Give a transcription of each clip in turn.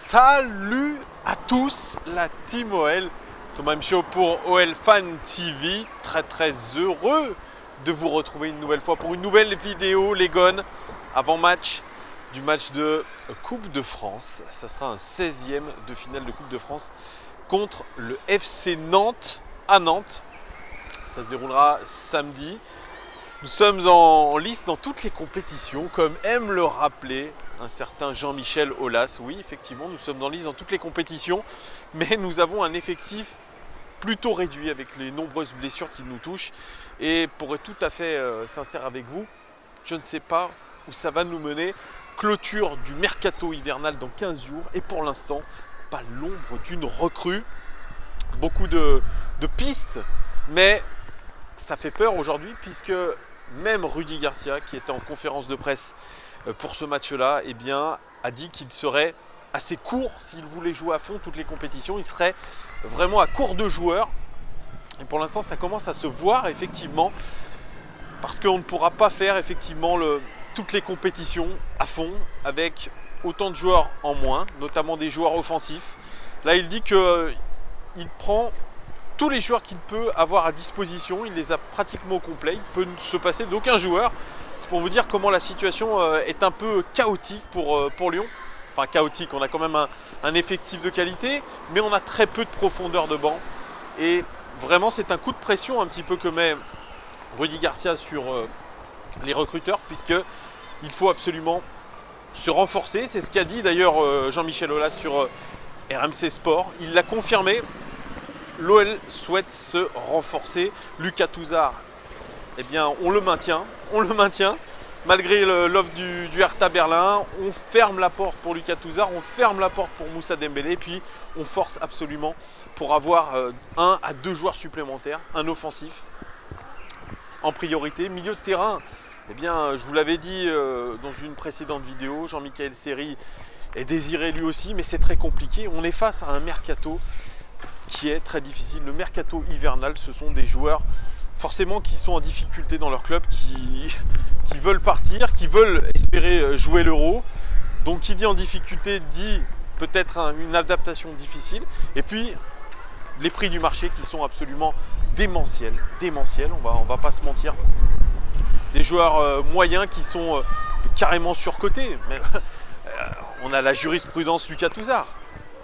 Salut à tous la team OL, Thomas Mcho pour OL Fan TV, très heureux de vous retrouver une nouvelle fois pour une nouvelle vidéo les gones avant match du match de Coupe de France. Ça sera un 16e de finale de Coupe de France contre le FC Nantes à Nantes. Ça se déroulera samedi. Nous sommes en lice dans toutes les compétitions, comme aime le rappeler un certain Jean-Michel Aulas. Oui, effectivement, nous sommes en lice dans toutes les compétitions, mais nous avons un effectif plutôt réduit avec les nombreuses blessures qui nous touchent. Et pour être tout à fait sincère avec vous, je ne sais pas où ça va nous mener. Clôture du mercato hivernal dans 15 jours et pour l'instant, pas l'ombre d'une recrue. Beaucoup de pistes, mais ça fait peur aujourd'hui puisque même Rudy Garcia, qui était en conférence de presse pour ce match-là, eh bien, a dit qu'il serait assez court s'il voulait jouer à fond toutes les compétitions. Il serait vraiment à court de joueurs. Et pour l'instant, ça commence à se voir effectivement parce qu'on ne pourra pas faire effectivement toutes les compétitions à fond avec autant de joueurs en moins, notamment des joueurs offensifs. Là, il dit qu'il prend tous les joueurs qu'il peut avoir à disposition, il les a pratiquement au complet, il peut ne se passer d'aucun joueur. C'est pour vous dire comment la situation est un peu chaotique pour Lyon. Enfin chaotique, on a quand même un effectif de qualité, mais on a très peu de profondeur de banc. Et vraiment c'est un coup de pression un petit peu que met Rudy Garcia sur les recruteurs, puisqu'il faut absolument se renforcer. C'est ce qu'a dit d'ailleurs Jean-Michel Aulas sur RMC Sport. Il l'a confirmé. L'OL souhaite se renforcer. Lucas Touzard, eh bien, on le maintient. Malgré l'offre du Hertha Berlin, on ferme la porte pour Lucas Touzard, on ferme la porte pour Moussa Dembélé, et puis on force absolument pour avoir 1 à 2 joueurs supplémentaires, un offensif en priorité. Milieu de terrain, eh bien, je vous l'avais dit dans une précédente vidéo, Jean-Michel Seri est désiré lui aussi, mais c'est très compliqué. On est face à un mercato qui est très difficile. Le mercato hivernal, ce sont des joueurs forcément qui sont en difficulté dans leur club, qui veulent partir, qui veulent espérer jouer l'Euro. Donc qui dit en difficulté dit peut-être une adaptation difficile. Et puis les prix du marché qui sont absolument démentiels, on va pas se mentir. Des joueurs moyens qui sont carrément surcotés. Mais, on a la jurisprudence Lucas Touzard.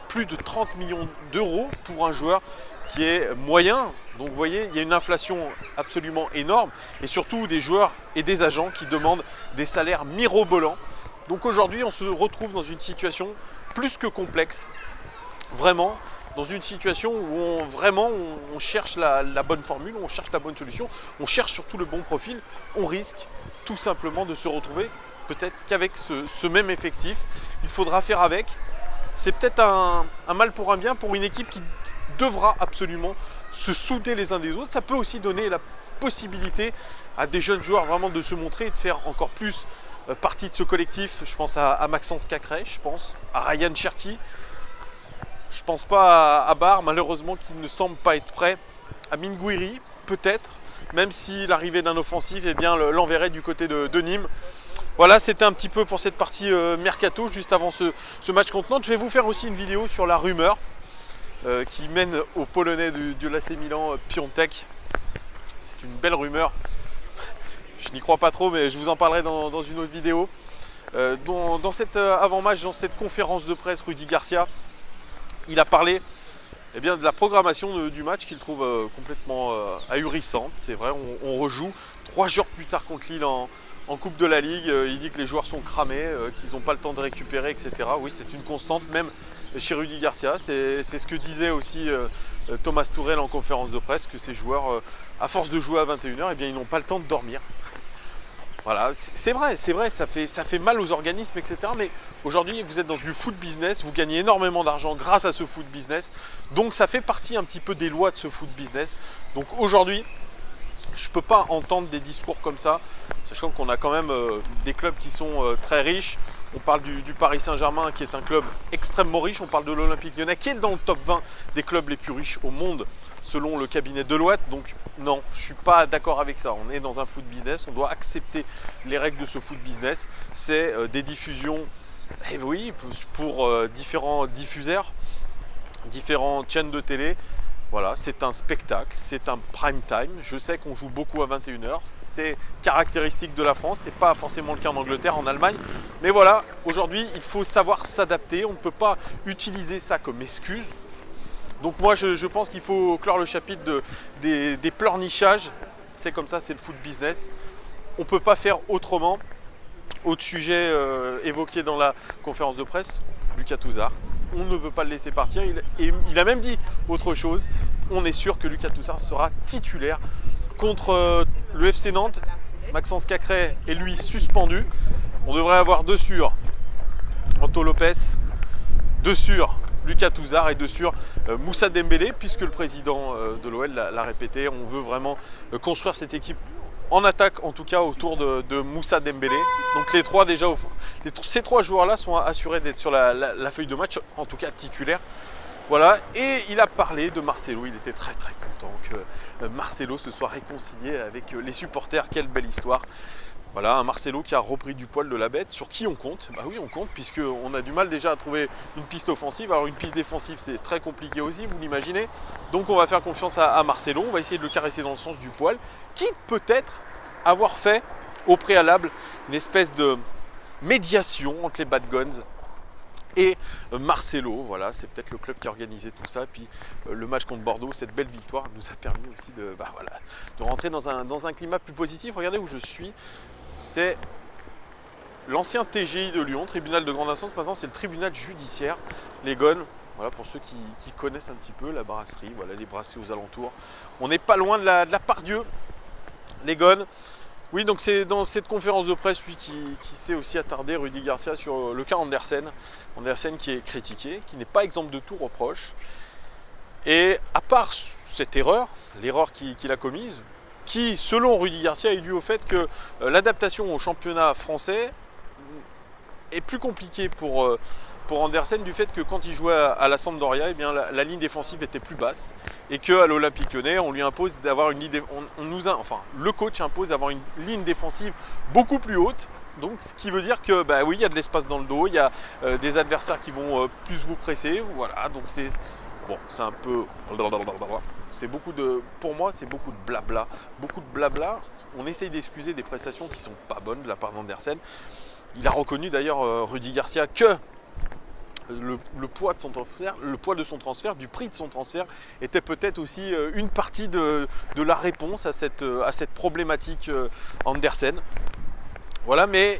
Plus de 30 millions d'euros pour un joueur qui est moyen. Donc vous voyez, il y a une inflation absolument énorme et surtout des joueurs et des agents qui demandent des salaires mirobolants. Donc aujourd'hui, on se retrouve dans une situation plus que complexe. Vraiment, dans une situation où on cherche la bonne formule, on cherche la bonne solution, on cherche surtout le bon profil. On risque tout simplement de se retrouver peut-être qu'avec ce même effectif, il faudra faire avec. C'est peut-être un mal pour un bien pour une équipe qui devra absolument se souder les uns des autres. Ça peut aussi donner la possibilité à des jeunes joueurs vraiment de se montrer et de faire encore plus partie de ce collectif. Je pense à Maxence Cacré, je pense à Ryan Cherki. Je ne pense pas à Barre, malheureusement, qui ne semble pas être prêt. À Minguiri, peut-être, même si l'arrivée d'un offensif l'enverrait du côté de Nîmes. Voilà, c'était un petit peu pour cette partie mercato, juste avant ce match contre Nantes. Je vais vous faire aussi une vidéo sur la rumeur qui mène au Polonais de l'AC Milan, Piątek. C'est une belle rumeur. Je n'y crois pas trop, mais je vous en parlerai dans une autre vidéo. Dans cet avant-match, dans cette conférence de presse, Rudy Garcia, il a parlé de la programmation du match qu'il trouve complètement ahurissante. C'est vrai, on rejoue 3 jours plus tard contre Lille en Coupe de la Ligue. Il dit que les joueurs sont cramés, qu'ils n'ont pas le temps de récupérer, etc. Oui, c'est une constante, même chez Rudy Garcia. C'est ce que disait aussi Thomas Tourel en conférence de presse, que ces joueurs, à force de jouer à 21h, eh bien, ils n'ont pas le temps de dormir. Voilà, c'est vrai, ça fait mal aux organismes, etc. Mais aujourd'hui, vous êtes dans du foot business, vous gagnez énormément d'argent grâce à ce foot business. Donc ça fait partie un petit peu des lois de ce foot business. Donc aujourd'hui, je ne peux pas entendre des discours comme ça, sachant qu'on a quand même des clubs qui sont très riches. On parle du Paris Saint-Germain qui est un club extrêmement riche. On parle de l'Olympique Lyonnais qui est dans le top 20 des clubs les plus riches au monde selon le cabinet Deloitte. Donc non, je ne suis pas d'accord avec ça. On est dans un foot business, on doit accepter les règles de ce foot business. C'est des diffusions Et oui, pour différents diffuseurs, différentes chaînes de télé. Voilà, c'est un spectacle, c'est un prime time. Je sais qu'on joue beaucoup à 21h, c'est caractéristique de la France, c'est pas forcément le cas en Angleterre, en Allemagne. Mais voilà, aujourd'hui, il faut savoir s'adapter, on ne peut pas utiliser ça comme excuse. Donc moi, je pense qu'il faut clore le chapitre des pleurnichages. C'est comme ça, c'est le foot business. On ne peut pas faire autrement. Autre sujet évoqué dans la conférence de presse, Lucas Touzard. On ne veut pas le laisser partir. Il a même dit autre chose. On est sûr que Lucas Touzard sera titulaire contre le FC Nantes. Maxence Cacré est lui suspendu. On devrait avoir deux sur Anto Lopez, deux sur Lucas Touzard et deux sur Moussa Dembélé, puisque le président de l'OL l'a répété. On veut vraiment construire cette équipe en attaque, en tout cas autour de Moussa Dembélé. Donc les trois déjà, ces trois joueurs-là sont assurés d'être sur la feuille de match, en tout cas titulaires. Voilà, et il a parlé de Marcelo. Il était très très content que Marcelo se soit réconcilié avec les supporters. Quelle belle histoire. Voilà, un Marcelo qui a repris du poil de la bête. Sur qui on compte? Bah oui, on compte, puisqu'on a du mal déjà à trouver une piste offensive. Alors une piste défensive, c'est très compliqué aussi, vous l'imaginez. Donc on va faire confiance à Marcelo, on va essayer de le caresser dans le sens du poil, quitte peut-être avoir fait au préalable une espèce de médiation entre les Bad Guns et Marcelo. Voilà, c'est peut-être le club qui a organisé tout ça. Puis le match contre Bordeaux, cette belle victoire nous a permis aussi de rentrer dans un climat plus positif. Regardez où je suis. C'est l'ancien TGI de Lyon, tribunal de grande instance. Maintenant, c'est le tribunal judiciaire, les Gones. Voilà, pour ceux qui connaissent un petit peu la brasserie, voilà, les brasseries aux alentours. On n'est pas loin de la Pardieu, les Gones. Oui, donc c'est dans cette conférence de presse, lui, qui s'est aussi attardé, Rudy Garcia, sur le cas Andersen. Andersen qui est critiqué, qui n'est pas exempt de tout reproche. Et à part cette erreur, l'erreur qu'il a commise, qui, selon Rudy Garcia, est due au fait que l'adaptation au championnat français est plus compliquée pour Andersen, du fait que quand il jouait à la Sampdoria, eh bien, la ligne défensive était plus basse et qu'à l'Olympique Lyonnais, on lui impose d'avoir une ligne, le coach impose d'avoir une ligne défensive beaucoup plus haute. Donc, ce qui veut dire que, bah oui, il y a de l'espace dans le dos, il y a des adversaires qui vont plus vous presser. Voilà, donc c'est un peu, pour moi, c'est beaucoup de blabla, On essaye d'excuser des prestations qui sont pas bonnes de la part d'Andersen. Il a reconnu d'ailleurs, Rudy Garcia, que le poids de son transfert, du prix de son transfert, était peut-être aussi une partie de la réponse à cette problématique Andersen. Voilà, mais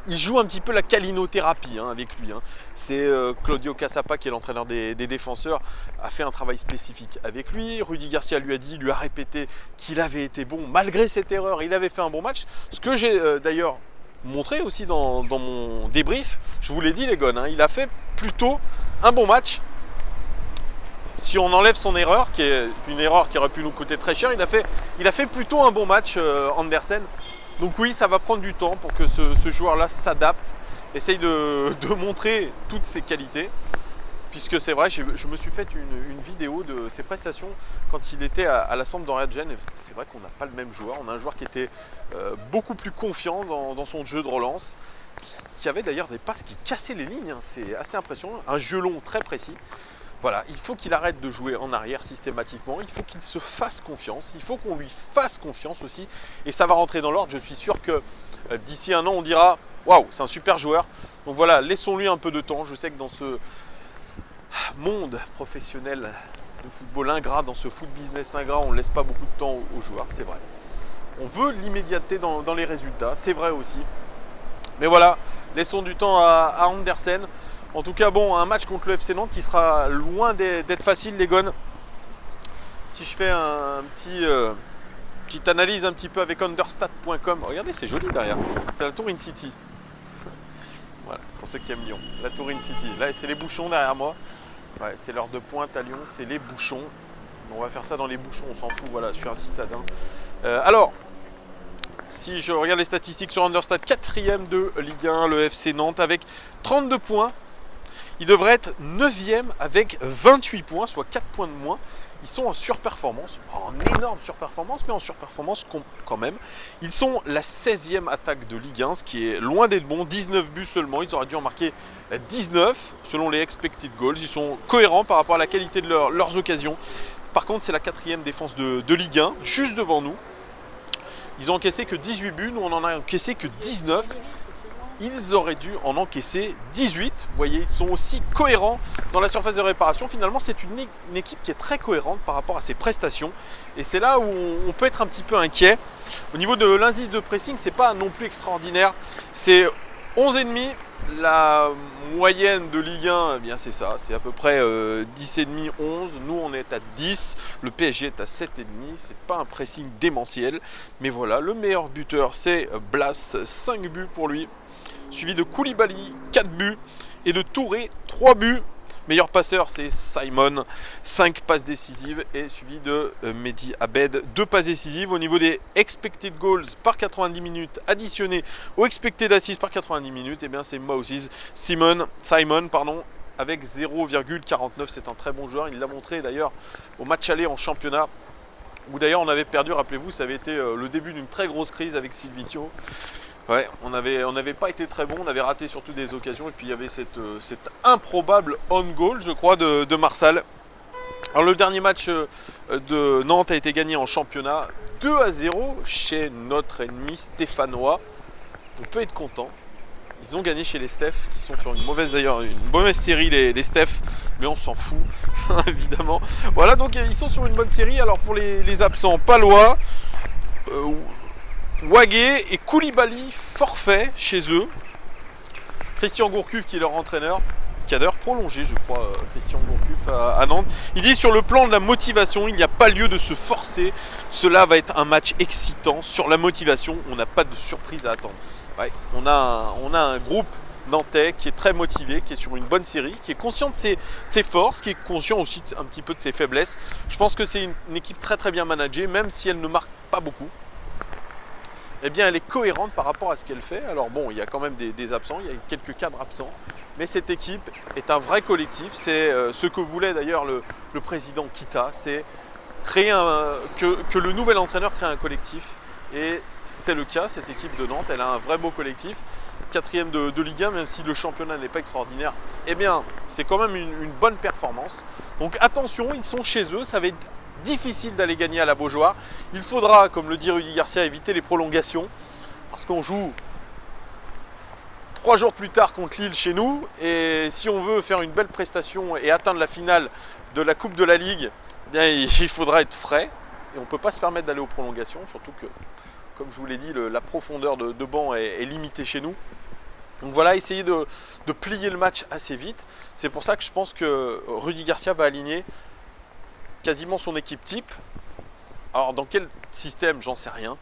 il joue un petit peu la calinothérapie avec lui. C'est Claudio Cassapa, qui est l'entraîneur des défenseurs, a fait un travail spécifique avec lui. Rudy Garcia lui a répété qu'il avait été bon. Malgré cette erreur, il avait fait un bon match. Ce que j'ai d'ailleurs montré aussi dans mon débrief, je vous l'ai dit, les Gones, il a fait plutôt un bon match. Si on enlève son erreur, qui est une erreur qui aurait pu nous coûter très cher, il a fait plutôt un bon match, Andersen. Donc oui, ça va prendre du temps pour que ce joueur-là s'adapte, essaye de montrer toutes ses qualités. Puisque c'est vrai, je me suis fait une vidéo de ses prestations quand il était à la Sampdoria de Gênes. C'est vrai qu'on n'a pas le même joueur. On a un joueur qui était beaucoup plus confiant dans son jeu de relance, qui avait d'ailleurs des passes qui cassaient les lignes. C'est assez impressionnant. Un jeu long très précis. Voilà, il faut qu'il arrête de jouer en arrière systématiquement. Il faut qu'il se fasse confiance. Il faut qu'on lui fasse confiance aussi. Et ça va rentrer dans l'ordre. Je suis sûr que d'ici un an, on dira « Waouh, c'est un super joueur ». Donc voilà, laissons-lui un peu de temps. Je sais que dans ce monde professionnel de football ingrat, dans ce foot business ingrat, on ne laisse pas beaucoup de temps aux joueurs, c'est vrai. On veut l'immédiateté dans les résultats, c'est vrai aussi. Mais voilà, laissons du temps à Andersen. En tout cas, bon, un match contre le FC Nantes qui sera loin d'être facile, les Gones. Si je fais petite analyse un petit peu avec understat.com, regardez, c'est joli derrière, c'est la Tour In City. Voilà, pour ceux qui aiment Lyon, la Tour In City. Là, c'est les bouchons derrière moi. Ouais, c'est l'heure de pointe à Lyon, c'est les bouchons. On va faire ça dans les bouchons, on s'en fout, voilà, je suis un citadin. Alors, si je regarde les statistiques sur Understat, 4e de Ligue 1, le FC Nantes, avec 32 points. Ils devraient être 9e avec 28 points, soit 4 points de moins. Ils sont en surperformance, en énorme surperformance, mais en surperformance quand même. Ils sont la 16e attaque de Ligue 1, ce qui est loin d'être bon. 19 buts seulement, ils auraient dû en marquer 19 selon les expected goals. Ils sont cohérents par rapport à la qualité de leurs occasions. Par contre, c'est la 4e défense de Ligue 1, juste devant nous. Ils ont encaissé que 18 buts, nous on en a encaissé que 19. Ils auraient dû en encaisser 18. Vous voyez, ils sont aussi cohérents dans la surface de réparation. Finalement, c'est une équipe qui est très cohérente par rapport à ses prestations. Et c'est là où on peut être un petit peu inquiet. Au niveau de l'indice de pressing, c'est pas non plus extraordinaire. C'est 11,5. La moyenne de Ligue 1, eh bien c'est ça. C'est à peu près 10,5, 11. Nous, on est à 10. Le PSG est à 7,5. C'est pas un pressing démentiel. Mais voilà, le meilleur buteur, c'est Blas. 5 buts pour lui. Suivi de Koulibaly, 4 buts, et de Touré, 3 buts. Meilleur passeur, c'est Simon, 5 passes décisives, et suivi de Mehdi Abed, 2 passes décisives. Au niveau des expected goals par 90 minutes additionnés aux expected assists par 90 minutes, et bien c'est Moses Simon, avec 0,49. C'est un très bon joueur, il l'a montré d'ailleurs au match aller en championnat, où d'ailleurs on avait perdu, rappelez-vous, ça avait été le début d'une très grosse crise avec Silvito. Ouais, on n'avait pas été très bon, on avait raté surtout des occasions, et puis il y avait cet improbable on goal, je crois, de Marsal. Alors le dernier match de Nantes a été gagné en championnat 2-0 chez notre ennemi stéphanois. On peut être content. Ils ont gagné chez les Steph, qui sont sur une mauvaise série, les Steph, mais on s'en fout, évidemment. Voilà, donc ils sont sur une bonne série. Alors pour les absents, Palois, Wagué et Koulibaly forfait chez eux. Christian Gourcuff qui est leur entraîneur, qui a d'ailleurs prolongé, je crois, Christian Gourcuff à Nantes. Il dit sur le plan de la motivation, il n'y a pas lieu de se forcer. Cela va être un match excitant. Sur la motivation, on n'a pas de surprise à attendre. Ouais, on a un groupe nantais qui est très motivé, qui est sur une bonne série, qui est conscient de ses forces, qui est conscient aussi un petit peu de ses faiblesses. Je pense que c'est une équipe très très bien managée, même si elle ne marque pas beaucoup. Eh bien, elle est cohérente par rapport à ce qu'elle fait. Alors bon, il y a quand même des absents, il y a quelques cadres absents, mais cette équipe est un vrai collectif. C'est ce que voulait d'ailleurs le président Kita, c'est créer que le nouvel entraîneur crée un collectif. Et c'est le cas, cette équipe de Nantes, elle a un vrai beau collectif. 4e de Ligue 1, même si le championnat n'est pas extraordinaire, eh bien, c'est quand même une bonne performance. Donc attention, ils sont chez eux, ça va être difficile d'aller gagner à la Beaujoire. Il faudra, comme le dit Rudy Garcia, éviter les prolongations, parce qu'on joue 3 jours plus tard contre Lille chez nous, et si on veut faire une belle prestation et atteindre la finale de la Coupe de la Ligue, eh bien, il faudra être frais, et on ne peut pas se permettre d'aller aux prolongations, surtout que, comme je vous l'ai dit, la profondeur de banc est limitée chez nous. Donc voilà, essayez de plier le match assez vite. C'est pour ça que je pense que Rudy Garcia va aligner quasiment son équipe type. Alors dans quel système, j'en sais rien.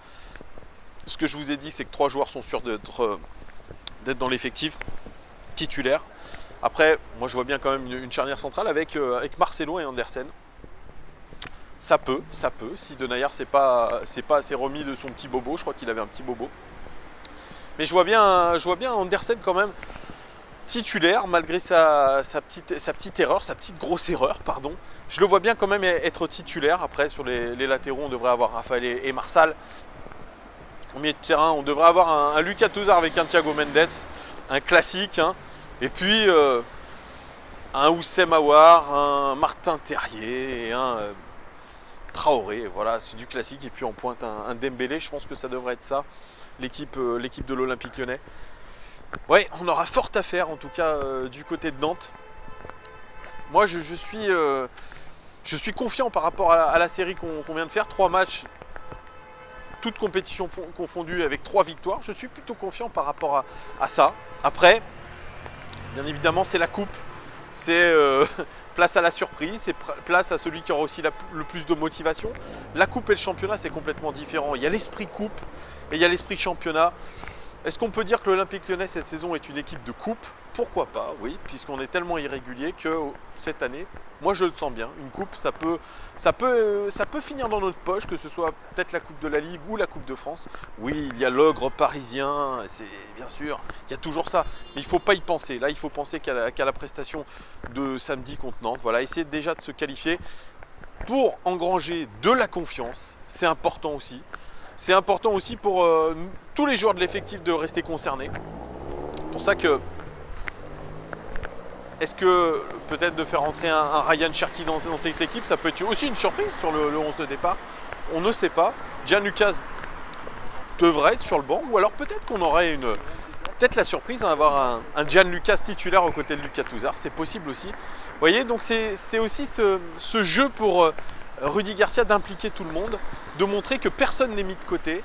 Ce que je vous ai dit, c'est que 3 joueurs sont sûrs d'être dans l'effectif titulaire. Après, moi je vois bien quand même une charnière centrale avec Marcelo et Andersen. Ça peut, si Denayer s'est pas assez remis de son petit bobo. Je crois qu'il avait un petit bobo. Mais je vois bien Andersen quand même titulaire, malgré sa petite erreur, sa petite grosse erreur, pardon. Je le vois bien quand même être titulaire. Après, sur les latéraux, on devrait avoir Raphaël et Marsal. Au milieu de terrain, on devrait avoir un Lucas Touzard avec un Thiago Mendes, un classique. Hein. Et puis, un Oussem Aouar, un Martin Terrier et un Traoré. Voilà, c'est du classique. Et puis, en pointe, un Dembélé. Je pense que ça devrait être ça, l'équipe de l'Olympique Lyonnais. Ouais, on aura fort à faire, en tout cas, du côté de Nantes. Moi, je suis confiant par rapport à la série qu'on vient de faire. 3 matchs, toutes compétitions confondues, avec 3 victoires. Je suis plutôt confiant par rapport à ça. Après, bien évidemment, c'est la coupe. C'est place à la surprise. C'est place à celui qui aura aussi le plus de motivation. La coupe et le championnat, c'est complètement différent. Il y a l'esprit coupe et il y a l'esprit championnat. Est-ce qu'on peut dire que l'Olympique Lyonnais cette saison est une équipe de coupe? Pourquoi pas, oui, puisqu'on est tellement irrégulier que cette année, moi je le sens bien. Une coupe, ça peut finir dans notre poche, que ce soit peut-être la Coupe de la Ligue ou la Coupe de France. Oui, il y a l'ogre parisien, c'est bien sûr, il y a toujours ça. Mais il ne faut pas y penser. Là, il faut penser qu'à la prestation de samedi contre Nantes. Voilà, essayer déjà de se qualifier pour engranger de la confiance. C'est important aussi. C'est important aussi pour tous les joueurs de l'effectif de rester concernés. C'est pour ça que est-ce que peut-être de faire entrer un Ryan Cherki dans cette équipe, ça peut être aussi une surprise sur le 11 de départ? On ne sait pas. Gianluca devrait être sur le banc, ou alors peut-être qu'on aurait peut-être la surprise d'avoir un Gianluca titulaire aux côtés de Lucas Touzard. C'est possible aussi. Vous voyez, donc c'est aussi ce jeu pour Rudy Garcia d'impliquer tout le monde, de montrer que personne n'est mis de côté.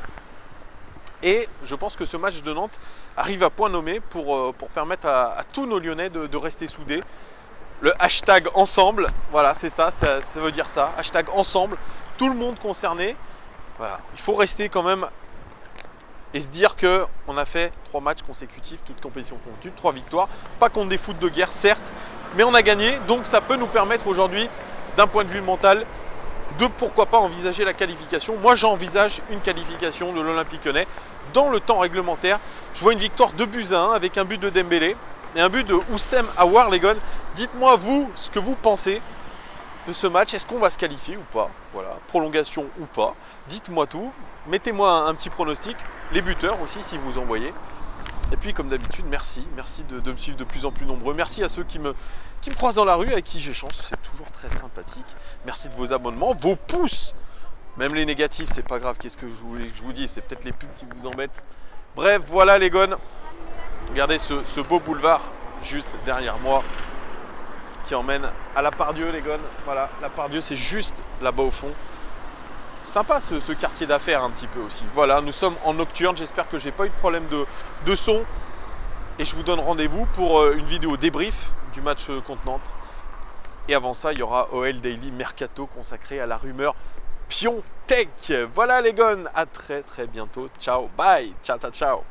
Et je pense que ce match de Nantes arrive à point nommé pour permettre à tous nos Lyonnais de rester soudés. Le hashtag ensemble, voilà, c'est ça veut dire ça. Hashtag ensemble, tout le monde concerné. Voilà, il faut rester quand même et se dire qu'on a fait 3 matchs consécutifs, toutes compétitions confondues, 3 victoires. Pas contre des foot de guerre, certes, mais on a gagné. Donc ça peut nous permettre aujourd'hui, d'un point de vue mental, de pourquoi pas envisager la qualification. Moi j'envisage une qualification de l'Olympique Lyonnais dans le temps réglementaire. Je vois une victoire 2-1 avec un but de Dembélé et un but de Oussem Aouar, les gars. Dites-moi vous ce que vous pensez de ce match. Est-ce qu'on va se qualifier ou pas? Voilà, prolongation ou pas. Dites-moi tout. Mettez-moi un petit pronostic. Les buteurs aussi si vous en voyez. Et puis comme d'habitude, merci de me suivre de plus en plus nombreux. Merci à ceux qui me croisent dans la rue, avec qui j'échange, c'est toujours très sympathique. Merci de vos abonnements, vos pouces, même les négatifs, c'est pas grave. Qu'est-ce que je vous dis? C'est peut-être les pubs qui vous embêtent. Bref, voilà les gones. Regardez ce beau boulevard juste derrière moi qui emmène à la Pardieu, les gones. Voilà, la Pardieu, c'est juste là-bas au fond. Sympa ce quartier d'affaires un petit peu aussi. Voilà, nous sommes en nocturne. J'espère que j'ai pas eu de problème de son. Et je vous donne rendez-vous pour une vidéo débrief du match contre Nantes. Et avant ça, il y aura OL Daily Mercato consacré à la rumeur Piontek. Voilà les gones, à très bientôt. Ciao, bye, ciao.